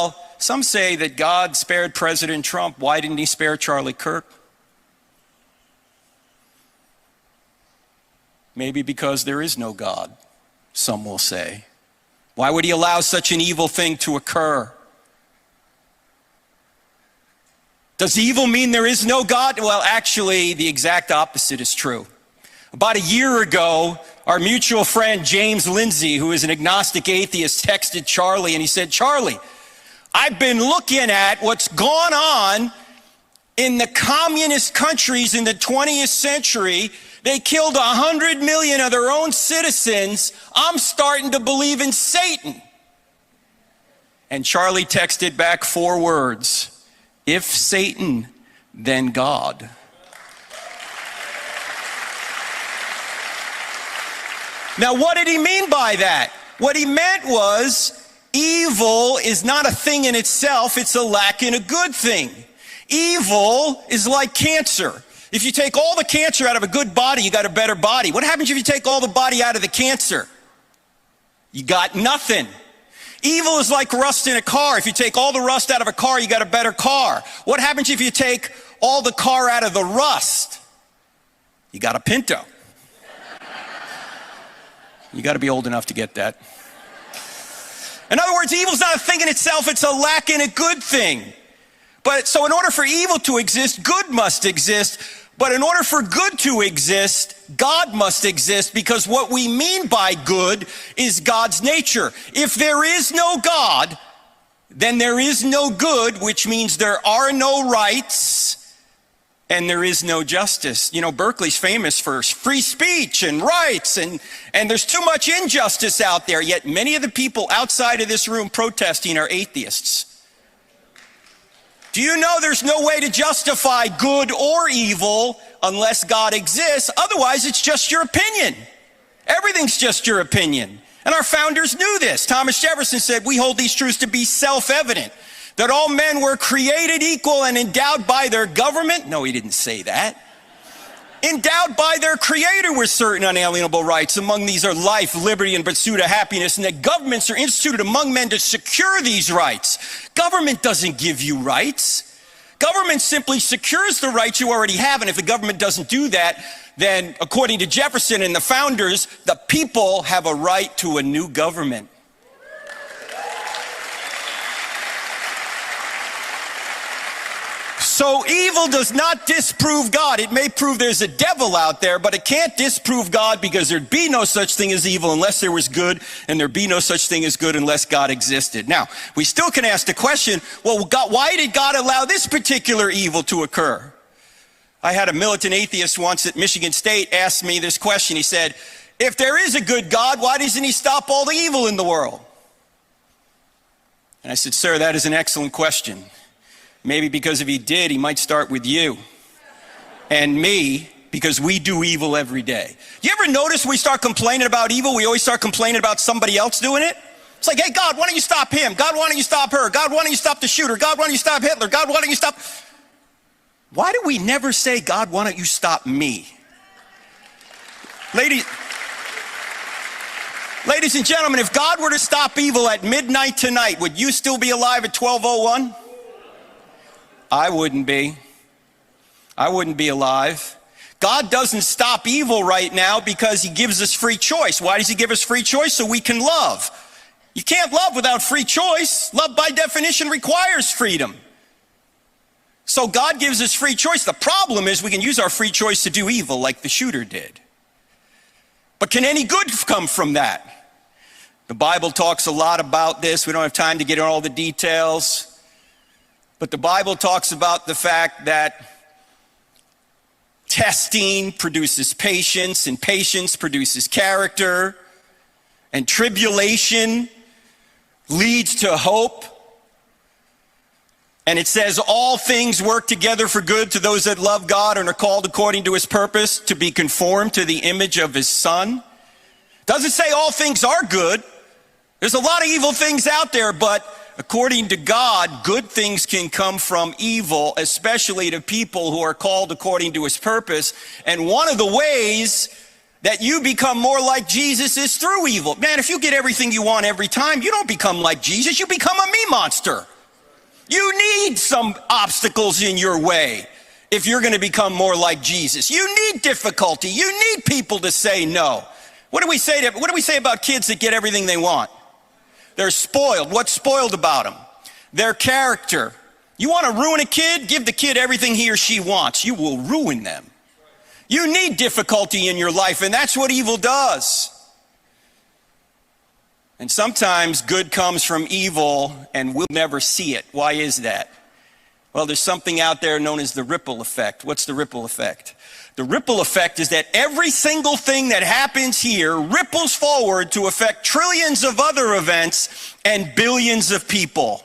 Well, some say that God spared President Trump. Why didn't he spare Charlie Kirk? Maybe because there is no God, some will say. Why would he allow such an evil thing to occur? Does evil mean there is no God? Well, actually, the exact opposite is true. About a year ago, our mutual friend James Lindsay, who is an agnostic atheist, texted Charlie and he said, "Charlie, I've been looking at what's gone on in the communist countries in the 20th century. They killed 100 million of their own citizens. I'm starting to believe in Satan." And Charlie texted back 4 words: "If Satan, then God." Now, what did he mean by that? What he meant was, evil is not a thing in itself, it's a lack in a good thing. Evil is like cancer. If you take all the cancer out of a good body, you got a better body. What happens if you take all the body out of the cancer? You got nothing. Evil is like rust in a car. If you take all the rust out of a car, you got a better car. What happens if you take all the car out of the rust? You got a Pinto. You got to be old enough to get that. In other words, evil's not a thing in itself, it's a lack in a good thing. So in order for evil to exist, good must exist. But in order for good to exist, God must exist, because what we mean by good is God's nature. If there is no God, then there is no good, which means there are no rights and there is no justice. You know, Berkeley's famous for free speech and rights, and there's too much injustice out there, yet many of the people outside of this room protesting are atheists. Do you know there's no way to justify good or evil unless God exists? Otherwise, it's just your opinion. Everything's just your opinion. And our founders knew this. Thomas Jefferson said, "We hold these truths to be self-evident, that all men were created equal and endowed by their government." No, he didn't say that. "Endowed by their creator with certain unalienable rights. Among these are life, liberty, and pursuit of happiness, and that governments are instituted among men to secure these rights." Government doesn't give you rights. Government simply secures the rights you already have, and if the government doesn't do that, then according to Jefferson and the founders, the people have a right to a new government. So evil does not disprove God. It may prove there's a devil out there, but it can't disprove God, because there'd be no such thing as evil unless there was good, and there'd be no such thing as good unless God existed. Now, we still can ask the question, well, God, why did God allow this particular evil to occur? I had a militant atheist once at Michigan State ask me this question. He said, "If there is a good God, why doesn't he stop all the evil in the world?" And I said, "Sir, that is an excellent question. Maybe because if he did, he might start with you and me, because we do evil every day." You ever notice when we start complaining about evil, we always start complaining about somebody else doing it? It's like, "Hey, God, why don't you stop him? God, why don't you stop her? God, why don't you stop the shooter? God, why don't you stop Hitler? God, why don't you stop..." Why do we never say, "God, why don't you stop me?" Ladies and gentlemen, if God were to stop evil at midnight tonight, would you still be alive at 12:01? I wouldn't be. I wouldn't be alive. God doesn't stop evil right now because he gives us free choice. Why does he give us free choice? So we can love. You can't love without free choice. Love by definition requires freedom. So God gives us free choice. The problem is we can use our free choice to do evil like the shooter did. But can any good come from that? The Bible talks a lot about this. We don't have time to get into all the details. But the Bible talks about the fact that testing produces patience, and patience produces character, and tribulation leads to hope. And it says all things work together for good to those that love God and are called according to his purpose, to be conformed to the image of his Son. Doesn't say all things are good. There's a lot of evil things out there, but according to God, good things can come from evil, especially to people who are called according to his purpose. And one of the ways that you become more like Jesus is through evil. Man, if you get everything you want every time, you don't become like Jesus, you become a me monster. You need some obstacles in your way if you're going to become more like Jesus. You need difficulty. You need people to say no. What do we say about kids that get everything they want? They're spoiled. What's spoiled about them? Their character. You want to ruin a kid? Give the kid everything he or she wants. You will ruin them. You need difficulty in your life, and that's what evil does. And sometimes good comes from evil, and we'll never see it. Why is that? Well, there's something out there known as the ripple effect. What's the ripple effect? The ripple effect is that every single thing that happens here ripples forward to affect trillions of other events and billions of people.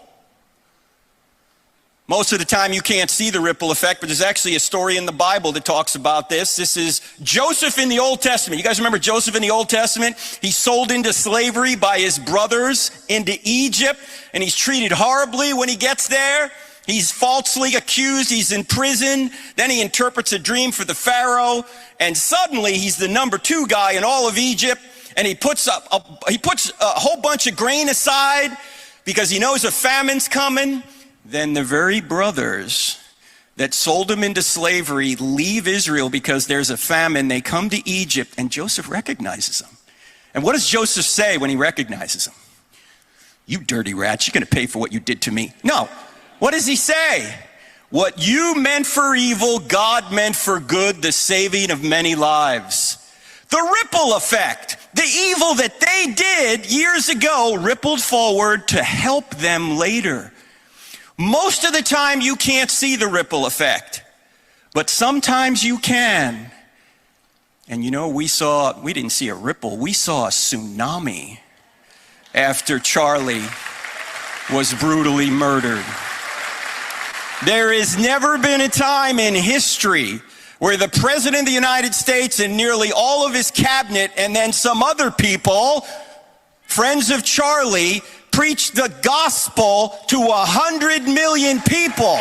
Most of the time you can't see the ripple effect, but there's actually a story in the Bible that talks about this. This is Joseph in the Old Testament. You guys remember Joseph in the Old Testament? He's sold into slavery by his brothers into Egypt, and he's treated horribly when he gets there. He's falsely accused. He's in prison. Then he interprets a dream for the Pharaoh, and suddenly he's the number 2 guy in all of Egypt, and he puts a whole bunch of grain aside because he knows a famine's coming. Then the very brothers that sold him into slavery leave Israel because there's a famine. They come to Egypt, and Joseph recognizes them. And what does Joseph say when he recognizes them? You dirty rats, you're going to pay for what you did to me. No. What does he say? What you meant for evil, God meant for good, the saving of many lives. The ripple effect. The evil that they did years ago rippled forward to help them later. Most of the time you can't see the ripple effect, but sometimes you can. And you know, we didn't see a ripple, we saw a tsunami after Charlie was brutally murdered. There has never been a time in history where the President of the United States and nearly all of his cabinet and then some other people, friends of Charlie, preached the gospel to 100 million people.